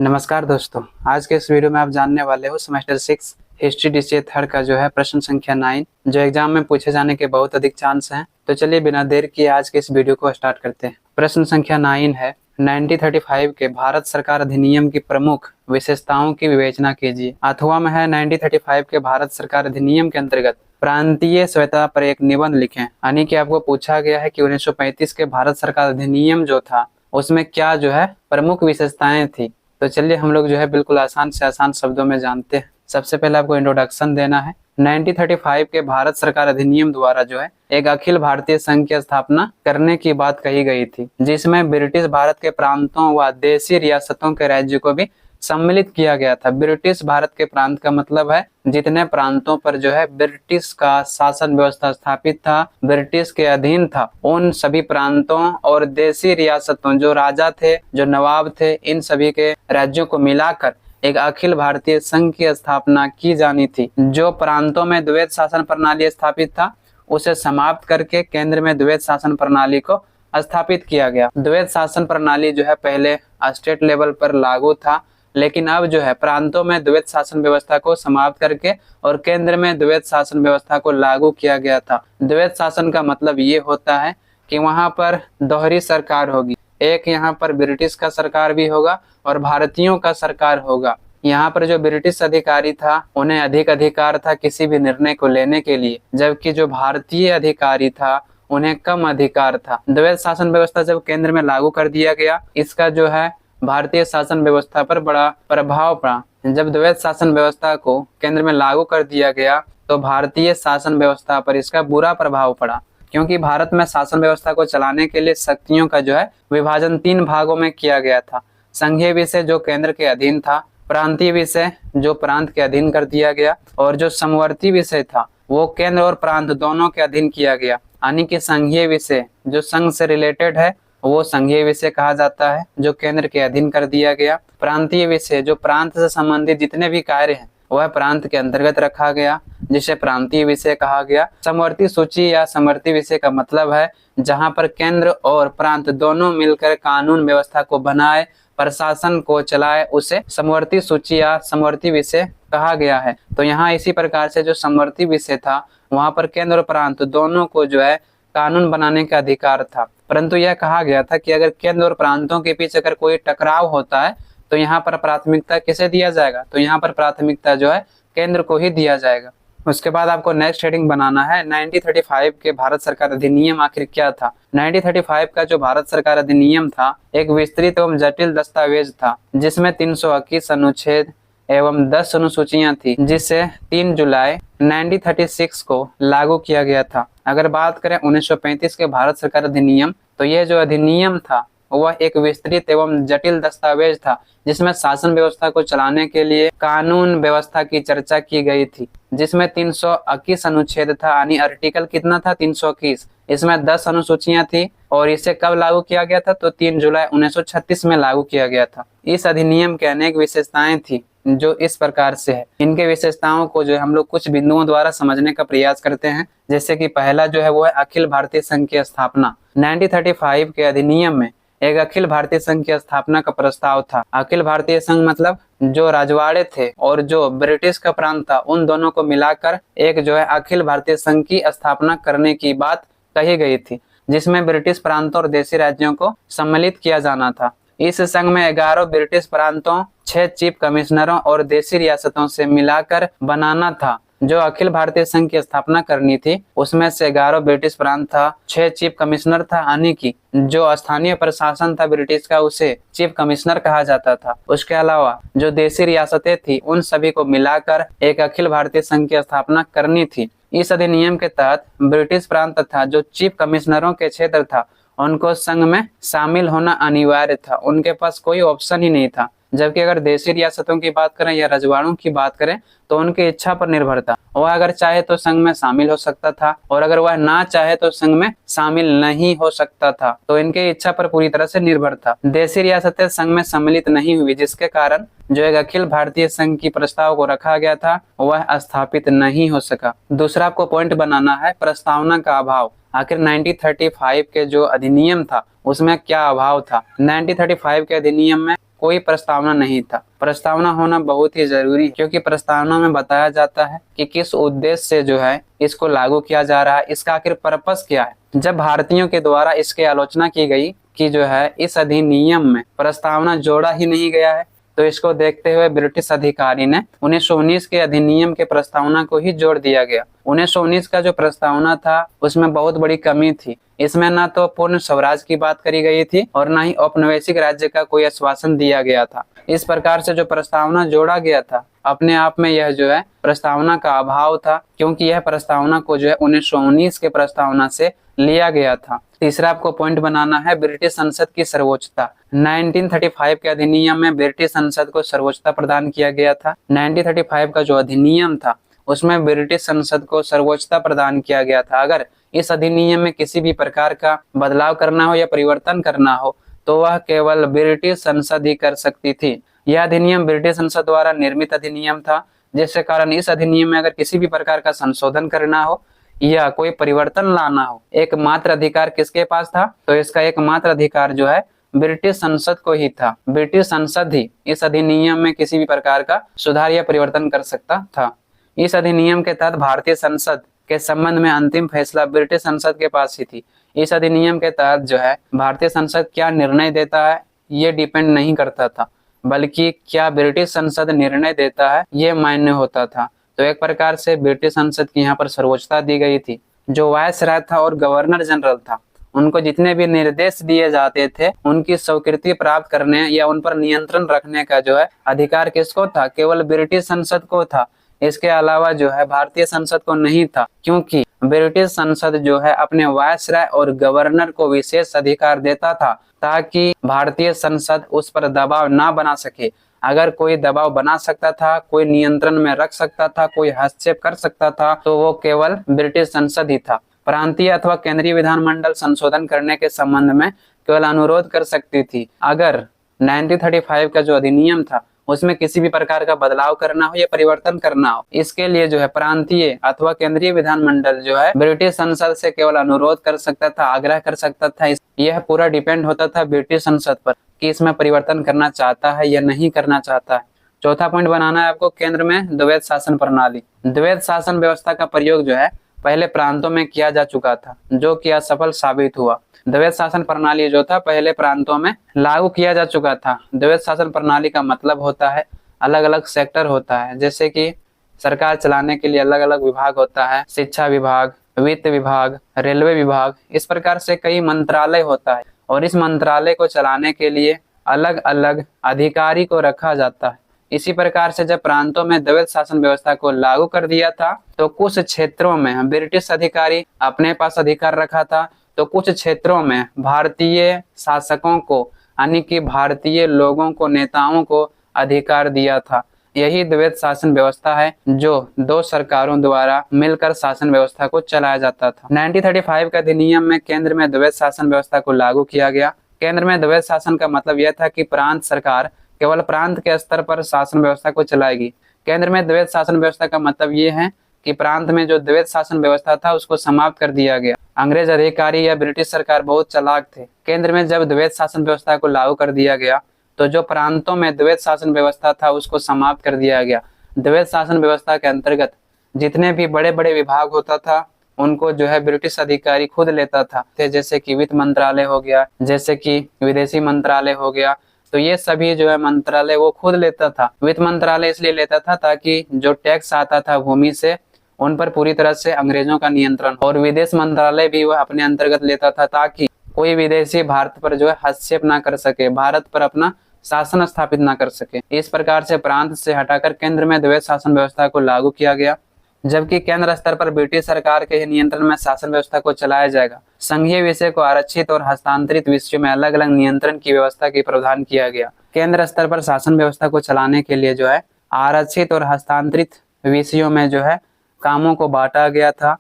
नमस्कार दोस्तों, आज के इस वीडियो में आप जानने वाले हो सेमेस्टर 6 हिस्ट्री डीसीए थर्ड का जो है प्रश्न संख्या 9 जो एग्जाम में पूछे जाने के बहुत अधिक चांस हैं। तो चलिए बिना देर किए आज के इस वीडियो को स्टार्ट करते हैं। प्रश्न संख्या 9 है 1935 के भारत सरकार अधिनियम की प्रमुख विशेषताओं की विवेचना कीजिए। अथवा में है 1935 के भारत सरकार अधिनियम के अंतर्गत प्रांतीय स्वायत्तता पर एक निबंध लिखें। यानी कि आपको पूछा गया है कि 1935 के भारत सरकार अधिनियम जो था उसमें क्या जो है प्रमुख विशेषताएं थी। तो चलिए हम लोग जो है बिल्कुल आसान से आसान शब्दों में जानते हैं। सबसे पहले आपको इंट्रोडक्शन देना है। 1935 के भारत सरकार अधिनियम द्वारा जो है एक अखिल भारतीय संघ की स्थापना करने की बात कही गई थी, जिसमें ब्रिटिश भारत के प्रांतों व देशी रियासतों के राज्यों को भी सम्मिलित किया गया था। ब्रिटिश भारत के प्रांत का मतलब है जितने प्रांतों पर जो है ब्रिटिश का शासन व्यवस्था स्थापित था, ब्रिटिश के अधीन था, उन सभी प्रांतों और देशी रियासतों जो राजा थे, जो नवाब थे, इन सभी के राज्यों को मिलाकर एक अखिल भारतीय संघ की स्थापना की जानी थी। जो प्रांतों में द्वैत शासन प्रणाली स्थापित था उसे समाप्त करके केंद्र में द्वैत शासन प्रणाली को स्थापित किया गया। द्वैत शासन प्रणाली जो है पहले स्टेट लेवल पर लागू था, लेकिन अब जो है प्रांतों में द्वैत शासन व्यवस्था को समाप्त करके और केंद्र में द्वैत शासन व्यवस्था को लागू किया गया था। द्वैत शासन का मतलब ये होता है कि वहां पर दोहरी सरकार होगी, एक यहाँ पर ब्रिटिश का सरकार भी होगा और भारतीयों का सरकार होगा। यहाँ पर जो ब्रिटिश अधिकारी था उन्हें अधिक अधिकार था किसी भी निर्णय को लेने के लिए, जबकि जो भारतीय अधिकारी था उन्हें कम अधिकार था। द्वैत शासन व्यवस्था जब केंद्र में लागू कर दिया गया, इसका जो है भारतीय शासन व्यवस्था पर बड़ा प्रभाव पड़ा। जब द्वैत शासन व्यवस्था को केंद्र में लागू कर दिया गया तो भारतीय शासन व्यवस्था पर इसका बुरा प्रभाव पड़ा, क्योंकि भारत में शासन व्यवस्था को चलाने के लिए शक्तियों का जो है विभाजन 3 भागों में किया गया था। संघीय विषय जो केंद्र के अधीन था, प्रांतीय विषय जो प्रांत के अधीन कर दिया गया, और जो समवर्ती विषय था वो केंद्र और प्रांत दोनों के अधीन किया गया। यानी कि संघीय विषय जो संघ से रिलेटेड है वो संघीय विषय कहा जाता है, जो केंद्र के अधीन कर दिया गया। प्रांतीय विषय जो प्रांत से संबंधित जितने भी कार्य हैं वह प्रांत के अंतर्गत रखा गया, जिसे प्रांतीय विषय कहा गया। समवर्ती सूची या समवर्ती विषय का मतलब है जहां पर केंद्र और प्रांत दोनों मिलकर कानून व्यवस्था को बनाए, प्रशासन को चलाए, उसे समवर्ती सूची या समवर्ती विषय कहा गया है। तो यहाँ इसी प्रकार से जो समवर्ती विषय था वहां पर केंद्र और प्रांत दोनों को जो है कानून बनाने का अधिकार था। परंतु यह कहा गया था कि अगर केंद्र और प्रांतों के बीच अगर कोई टकराव होता है तो यहाँ पर प्राथमिकता किसे दिया जाएगा, तो यहाँ पर प्राथमिकता जो है केंद्र को ही दिया जाएगा। उसके बाद आपको नेक्स्ट हेडिंग बनाना है 1935 के भारत सरकार अधिनियम आखिर क्या था। 1935 का जो भारत सरकार अधिनियम था एक विस्तृत एवं जटिल दस्तावेज था, जिसमें 321 अनुच्छेद एवं 10 अनुसूचियां थी, जिसे 3 जुलाई 1936 को लागू किया गया था। अगर बात करें 1935 के भारत सरकार अधिनियम, तो यह जो अधिनियम था वह एक विस्तृत एवं जटिल दस्तावेज था, जिसमें शासन व्यवस्था को चलाने के लिए कानून व्यवस्था की चर्चा की गई थी, जिसमें 321 अनुच्छेद था। यानी आर्टिकल कितना था 321, इसमें 10 अनुसूचियां थी। और इसे कब लागू किया गया था, तो 3 जुलाई 1936 में लागू किया गया था। इस अधिनियम के अनेक विशेषताएं थी जो इस प्रकार से है। इनके विशेषताओं को जो हम लोग कुछ बिंदुओं द्वारा समझने का प्रयास करते हैं। जैसे कि पहला जो है वो है अखिल भारतीय संघ की स्थापना। 1935 के अधिनियम में एक अखिल भारतीय संघ की स्थापना का प्रस्ताव था। अखिल भारतीय संघ मतलब जो राजवाड़े थे और जो ब्रिटिश का प्रांत था उन दोनों को मिलाकर एक जो है अखिल भारतीय संघ की स्थापना करने की बात कही गई थी, जिसमें ब्रिटिश प्रांतों और देशी राज्यों को सम्मिलित किया जाना था। इस संघ में 11 ब्रिटिश प्रांतों, 6 चीफ कमिश्नरों और देशी रियासतों से मिलाकर बनाना था। जो अखिल भारतीय संघ की स्थापना करनी थी उसमें से 11 ब्रिटिश प्रांत था, 6 चीफ कमिश्नर था, यानी कि जो स्थानीय प्रशासन था ब्रिटिश का उसे चीफ कमिश्नर कहा जाता था। उसके अलावा जो देशी रियासतें थी उन सभी को मिलाकर एक अखिल भारतीय संघ की स्थापना करनी थी। इस अधिनियम के तहत ब्रिटिश प्रांत तथा जो चीफ कमिश्नरों के क्षेत्र था उनको संघ में शामिल होना अनिवार्य था, उनके पास कोई ऑप्शन ही नहीं था। जबकि अगर देशी रियासतों की बात करें या रजवाड़ों की बात करें तो उनकी इच्छा पर निर्भर था। वह अगर चाहे तो संघ में शामिल हो सकता था और अगर वह ना चाहे तो संघ में शामिल नहीं हो सकता था। तो इनके इच्छा पर पूरी तरह से निर्भर था। देशी रियासतें संघ में सम्मिलित नहीं हुई, जिसके कारण जो एक अखिल भारतीय संघ की प्रस्ताव को रखा गया था वह स्थापित नहीं हो सका। दूसरा आपको पॉइंट बनाना है प्रस्तावना का अभाव। आखिर 1935 के जो अधिनियम था उसमें क्या अभाव था। 1935 के अधिनियम में कोई प्रस्तावना नहीं था। प्रस्तावना होना बहुत ही जरूरी है, क्योंकि प्रस्तावना में बताया जाता है कि किस उद्देश्य से जो है इसको लागू किया जा रहा है, इसका आखिर पर्पस क्या है। जब भारतीयों के द्वारा इसकी आलोचना की गई कि जो है इस अधिनियम में प्रस्तावना जोड़ा ही नहीं गया है, तो इसको देखते हुए ब्रिटिश अधिकारी ने 1919 के अधिनियम के प्रस्तावना को ही जोड़ दिया गया। 1919 का जो प्रस्तावना था उसमें बहुत बड़ी कमी थी। इसमें ना तो पूर्ण स्वराज की बात करी गई थी और ना ही औपनिवेशिक राज्य का कोई आश्वासन दिया गया था। इस प्रकार से जो प्रस्तावना जोड़ा गया था, अपने आप में यह जो है प्रस्तावना का अभाव था, क्योंकि यह प्रस्तावना को जो है 1919 के प्रस्तावना से लिया गया था। तीसरा आपको पॉइंट बनाना है ब्रिटिश संसद की सर्वोच्चता। 1935 के अधिनियम में ब्रिटिश संसद को सर्वोच्चता प्रदान किया गया था। 1935 का जो अधिनियम था उसमें ब्रिटिश संसद को सर्वोच्चता प्रदान किया गया था। अगर इस अधिनियम में किसी भी प्रकार का बदलाव करना हो या परिवर्तन करना हो तो वह केवल ब्रिटिश संसद ही कर सकती थी। यह अधिनियम ब्रिटिश संसद द्वारा निर्मित अधिनियम था, जिसके कारण इस अधिनियम में अगर किसी भी प्रकार का संशोधन करना हो या कोई परिवर्तन लाना हो, एकमात्र अधिकार किसके पास था? तो इसका एकमात्र अधिकार जो है ब्रिटिश संसद को ही था। ब्रिटिश संसद ही इस अधिनियम में किसी भी प्रकार का सुधार या परिवर्तन कर सकता था। इस अधिनियम के तहत भारतीय संसद के संबंध में अंतिम फैसला ब्रिटिश संसद के पास ही थी। इस अधिनियम के तहत जो है भारतीय संसद क्या निर्णय देता है ये डिपेंड नहीं करता था, बल्कि क्या ब्रिटिश संसद निर्णय देता है ये मायने होता था। तो एक प्रकार से ब्रिटिश संसद की यहाँ पर सर्वोच्चता दी गई थी। जो वायसराय था और गवर्नर जनरल था, उनको जितने भी निर्देश दिए जाते थे उनकी स्वीकृति प्राप्त करने या उन पर नियंत्रण रखने का जो है अधिकार किसको था? केवल ब्रिटिश संसद को था। इसके अलावा जो है भारतीय संसद को नहीं था, क्योंकि ब्रिटिश संसद जो है अपने वायसराय और गवर्नर को विशेष अधिकार देता था ताकि भारतीय संसद उस पर दबाव ना बना सके। अगर कोई दबाव बना सकता था, कोई नियंत्रण में रख सकता था, कोई हस्तक्षेप कर सकता था, तो वो केवल ब्रिटिश संसद ही था। प्रांतीय अथवा केंद्रीय विधानमंडल संशोधन करने के संबंध में केवल अनुरोध कर सकती थी। अगर 1935 का जो अधिनियम था उसमें किसी भी प्रकार का बदलाव करना हो या परिवर्तन करना हो, इसके लिए जो है प्रांतीय अथवा केंद्रीय विधानमंडल जो है ब्रिटिश संसद से केवल अनुरोध कर सकता था, आग्रह कर सकता था। यह पूरा डिपेंड होता था ब्रिटिश संसद पर कि इसमें परिवर्तन करना चाहता है या नहीं करना चाहता है। चौथा पॉइंट बनाना है आपको, केंद्र में द्वैध शासन प्रणाली। द्वैध शासन व्यवस्था का प्रयोग जो है पहले प्रांतों में किया जा चुका था, जो कि असफल साबित हुआ। द्वैध शासन प्रणाली जो था पहले प्रांतों में लागू किया जा चुका था। द्वैध शासन प्रणाली का मतलब होता है अलग अलग सेक्टर होता है, जैसे कि सरकार चलाने के लिए अलग अलग विभाग होता है, शिक्षा विभाग, वित्त विभाग, रेलवे विभाग, इस प्रकार से कई मंत्रालय होता है और इस मंत्रालय को चलाने के लिए अलग अलग अधिकारी को रखा जाता है। इसी प्रकार से जब प्रांतों में द्वैध शासन व्यवस्था को लागू कर दिया था तो कुछ क्षेत्रों में ब्रिटिश अधिकारी अपने पास अधिकार रखा था, तो कुछ क्षेत्रों में भारतीय शासकों को यानी कि भारतीय लोगों को, नेताओं को अधिकार दिया था। यही द्वैध शासन व्यवस्था है जो दो सरकारों द्वारा मिलकर शासन व्यवस्था को चलाया जाता था। 1935 के अधिनियम में केंद्र में द्वैध शासन व्यवस्था को लागू किया गया। केंद्र में द्वैध शासन का मतलब यह था कि प्रांत सरकार केवल प्रांत के स्तर पर शासन व्यवस्था को चलाएगी। केंद्र में द्वैध शासन व्यवस्था का मतलब ये है कि प्रांत में जो द्वैध शासन व्यवस्था था उसको समाप्त कर दिया गया। अंग्रेज अधिकारी या ब्रिटिश सरकार बहुत चालाक थे। केंद्र में जब द्वैध शासन व्यवस्था को लागू कर दिया गया तो जो प्रांतों में द्वैध शासन व्यवस्था था उसको समाप्त कर दिया गया। द्वैध शासन व्यवस्था के अंतर्गत जितने भी बड़े बड़े विभाग होता था उनको जो है ब्रिटिश अधिकारी खुद लेता था, जैसे कि वित्त मंत्रालय हो गया, जैसे कि विदेशी मंत्रालय हो गया, तो ये सभी जो है मंत्रालय वो खुद लेता था। वित्त मंत्रालय इसलिए लेता था ताकि जो टैक्स आता था भूमि से उन पर पूरी तरह से अंग्रेजों का नियंत्रण, और विदेश मंत्रालय भी वह अपने अंतर्गत लेता था ताकि कोई विदेशी भारत पर जो है हस्तक्षेप ना कर सके, भारत पर अपना शासन स्थापित ना कर सके। इस प्रकार से प्रांत से हटाकर केंद्र में द्वैध शासन व्यवस्था को लागू किया गया, जबकि केंद्र स्तर पर ब्रिटिश सरकार के नियंत्रण में शासन व्यवस्था को चलाया जाएगा। संघीय विषय को आरक्षित और हस्तांतरित विषयों में अलग अलग नियंत्रण की व्यवस्था की प्रावधान किया गया। केंद्र स्तर पर शासन व्यवस्था को चलाने के लिए जो है आरक्षित और हस्तांतरित विषयों में जो है कामों को बांटा गया था।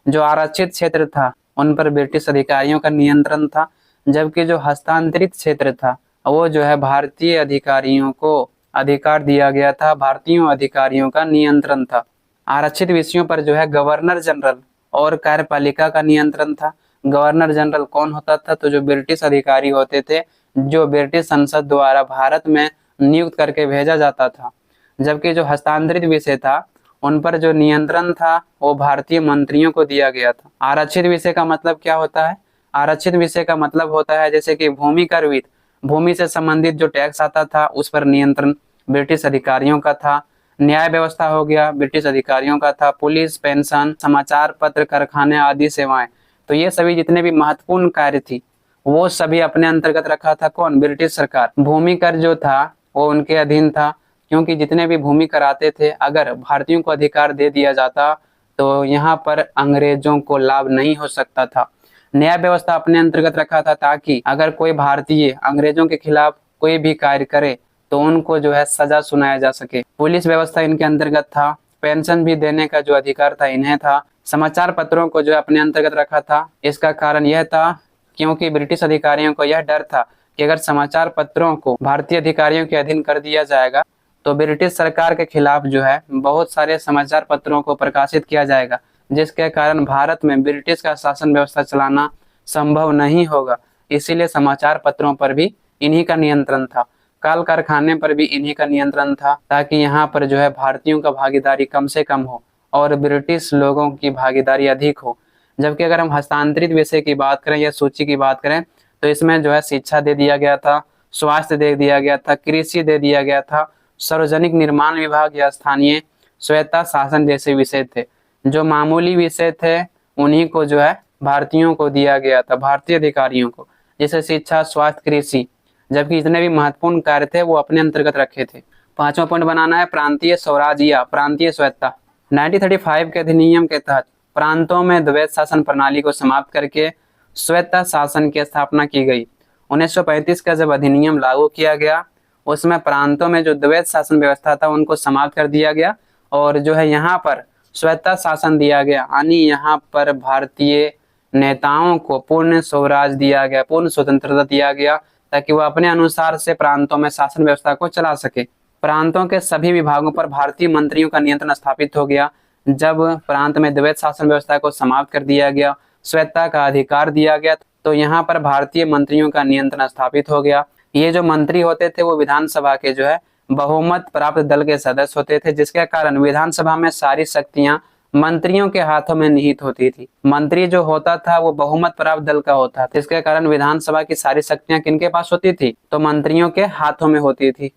जो आरक्षित क्षेत्र था उन पर ब्रिटिश अधिकारियों का नियंत्रण था, जबकि जो हस्तांतरित क्षेत्र था वो जो है भारतीय अधिकारियों को अधिकार दिया गया था, भारतीय अधिकारियों का नियंत्रण था। आरक्षित विषयों पर जो है गवर्नर जनरल और कार्यपालिका का नियंत्रण था। गवर्नर जनरल कौन होता था? तो जो ब्रिटिश अधिकारी होते थे, जो ब्रिटिश संसद द्वारा भारत में नियुक्त करके भेजा जाता था, जबकि जो हस्तांतरित विषय था उन पर जो नियंत्रण था वो भारतीय मंत्रियों को दिया गया था। आरक्षित विषय का मतलब क्या होता है? आरक्षित विषय का मतलब होता है जैसे कि भूमि कर वित्त, भूमि से संबंधित जो टैक्स आता था उस पर नियंत्रण ब्रिटिश अधिकारियों का था। न्याय व्यवस्था हो गया, ब्रिटिश अधिकारियों का था। पुलिस, पेंशन, समाचार पत्र, कारखाने आदि सेवाएं, तो ये सभी जितने भी महत्वपूर्ण कार्य थी वो सभी अपने अंतर्गत रखा था कौन? ब्रिटिश सरकार। भूमि कर जो था वो उनके अधीन था, क्योंकि जितने भी भूमि कर आते थे अगर भारतीयों को अधिकार दे दिया जाता तो यहाँ पर अंग्रेजों को लाभ नहीं हो सकता था। न्याय व्यवस्था अपने अंतर्गत रखा था, ताकि अगर कोई भारतीय अंग्रेजों के खिलाफ कोई भी कार्य करे तो उनको जो है सजा सुनाया जा सके। पुलिस व्यवस्था इनके अंतर्गत था। पेंशन भी देने का जो अधिकार था इन्हें था। समाचार पत्रों को जो अपने अंतर्गत रखा था, इसका कारण यह था क्योंकि ब्रिटिश अधिकारियों को यह डर था कि अगर समाचार पत्रों को भारतीय अधिकारियों के अधीन कर दिया जाएगा तो ब्रिटिश सरकार के खिलाफ जो है बहुत सारे समाचार पत्रों को प्रकाशित किया जाएगा, जिसके कारण भारत में ब्रिटिश का शासन व्यवस्था चलाना संभव नहीं होगा। इसीलिए समाचार पत्रों पर भी इन्हीं का नियंत्रण था। काल कारखाने पर भी इन्हीं का नियंत्रण था, ताकि यहाँ पर जो है भारतीयों का भागीदारी कम से कम हो और ब्रिटिश लोगों की भागीदारी अधिक हो। जबकि अगर हम हस्तांतरित विषय की बात करें या सूची की बात करें तो इसमें जो है शिक्षा दे दिया गया था, स्वास्थ्य दे दिया गया था, कृषि दे दिया गया था, सार्वजनिक निर्माण विभाग या स्थानीय स्वायत्ता शासन जैसे विषय थे। जो मामूली विषय थे उन्हीं को जो है भारतीयों को दिया गया था, भारतीय अधिकारियों को, जैसे शिक्षा, स्वास्थ्य, कृषि। जबकि जितने भी महत्वपूर्ण कार्य थे वो अपने अंतर्गत रखे थे। पांचवा पॉइंट बनाना है प्रांतीय स्वराज या प्रांतीय स्वायत्ता। 1935 के अधिनियम के तहत प्रांतों में द्वैत शासन प्रणाली को समाप्त करके स्वायत्ता शासन की स्थापना की गई। 1935 का जब अधिनियम लागू किया गया उसमें प्रांतों में जो द्वैत शासन व्यवस्था था उनको समाप्त कर दिया गया और जो है यहाँ पर स्वायत्ता शासन दिया गया, यानी यहाँ पर भारतीय नेताओं को पूर्ण स्वराज दिया गया, पूर्ण स्वतंत्रता दिया गया, ताकि वह अपने अनुसार से प्रांतों में शासन व्यवस्था को चला सके। प्रांतों के सभी विभागों पर भारतीय मंत्रियों का नियंत्रण स्थापित हो गया। जब प्रांत में द्वैत शासन व्यवस्था को समाप्त कर दिया गया, स्वायत्ता का अधिकार दिया गया, तो यहाँ पर भारतीय मंत्रियों का नियंत्रण स्थापित हो गया। ये जो मंत्री होते थे वो विधानसभा के जो है बहुमत प्राप्त दल के सदस्य होते थे, जिसके कारण विधानसभा में सारी शक्तियां मंत्रियों के हाथों में निहित होती थी। मंत्री जो होता था वो बहुमत प्राप्त दल का होता था, इसके कारण विधानसभा की सारी शक्तियां किनके पास होती थी? तो मंत्रियों के हाथों में होती थी।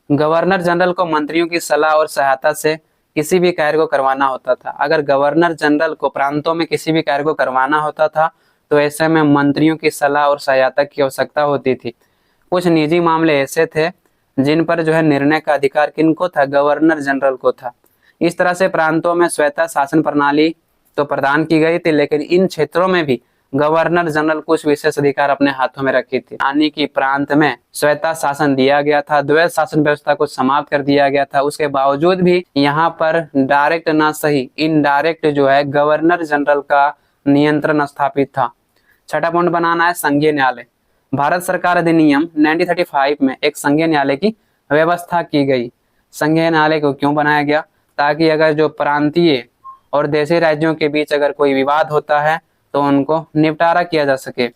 गवर्नर जनरल को मंत्रियों की सलाह और सहायता से किसी भी कार्य को करवाना होता था। अगर गवर्नर जनरल को प्रांतों में किसी भी कार्य को करवाना होता था तो ऐसे में मंत्रियों की सलाह और सहायता की आवश्यकता होती थी। कुछ निजी मामले ऐसे थे जिन पर जो है निर्णय का अधिकार किनको था? गवर्नर जनरल को था। इस तरह से प्रांतों में स्वायत्ता शासन प्रणाली तो प्रदान की गई थी, लेकिन इन क्षेत्रों में भी गवर्नर जनरल कुछ विशेष अधिकार अपने हाथों में रखी थी, यानी कि प्रांत में स्वायत्ता शासन दिया गया था, द्वैत शासन व्यवस्था को समाप्त कर दिया गया था। उसके बावजूद भी यहाँ पर डायरेक्ट ना सही इनडायरेक्ट जो है गवर्नर जनरल का नियंत्रण स्थापित था। छठा पॉइंट बनाना है संघीय न्यायालय। भारत सरकार अधिनियम 1935 में एक संघीय न्यायालय की व्यवस्था की गई। संघीय न्यायालय को क्यों बनाया गया? ताकि अगर जो प्रांतीय और देशी राज्यों के बीच अगर कोई विवाद होता है तो उनको निपटारा किया जा सके।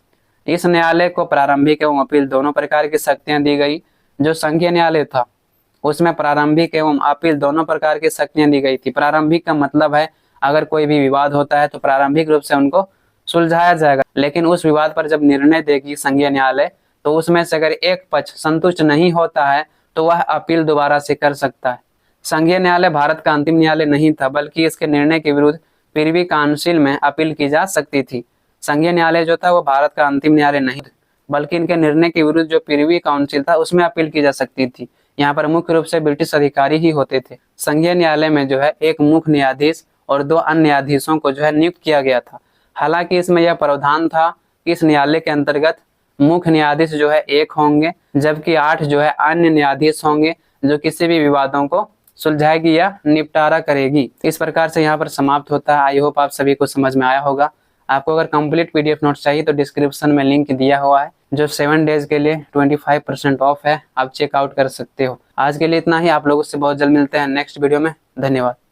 इस न्यायालय को प्रारंभिक एवं अपील दोनों प्रकार की शक्तियां दी गई। जो संघीय न्यायालय था उसमें प्रारंभिक एवं अपील दोनों प्रकार की शक्तियां दी गई थी। प्रारंभिक का मतलब है अगर कोई भी विवाद होता है तो प्रारंभिक रूप से उनको सुलझाया जाएगा, लेकिन उस विवाद पर जब निर्णय देगी संघीय न्यायालय तो उसमें से अगर एक पक्ष संतुष्ट नहीं होता है तो वह अपील दोबारा से कर सकता है। संघीय न्यायालय भारत का अंतिम न्यायालय नहीं था, बल्कि इसके निर्णय के विरुद्ध प्रिवी काउंसिल में अपील की जा सकती थी। संघीय न्यायालय जो था वो भारत का अंतिम न्यायालय नहीं, बल्कि इनके निर्णय के विरुद्ध जो प्रिवी काउंसिल था उसमें अपील की जा सकती थी। यहाँ पर मुख्य रूप से ब्रिटिश अधिकारी ही होते थे। संघीय न्यायालय में जो है एक मुख्य न्यायाधीश और 2 अन्य न्यायाधीशों को जो है नियुक्त किया गया था। हालांकि इसमें यह प्रावधान था कि इस न्यायालय के अंतर्गत मुख्य न्यायाधीश जो है 1 होंगे, जबकि 8 जो है अन्य न्यायाधीश होंगे जो किसी भी विवादों को सुलझाएगी या निपटारा करेगी। इस प्रकार से यहाँ पर समाप्त होता है। आई होप आप सभी को समझ में आया होगा। आपको अगर कंप्लीट पीडीएफ नोट्स चाहिए तो डिस्क्रिप्शन में लिंक दिया हुआ है, जो 7 डेज के लिए 25% ऑफ है, आप चेकआउट कर सकते हो। आज के लिए इतना ही। आप लोगों से बहुत जल्द मिलते हैं नेक्स्ट वीडियो में। धन्यवाद।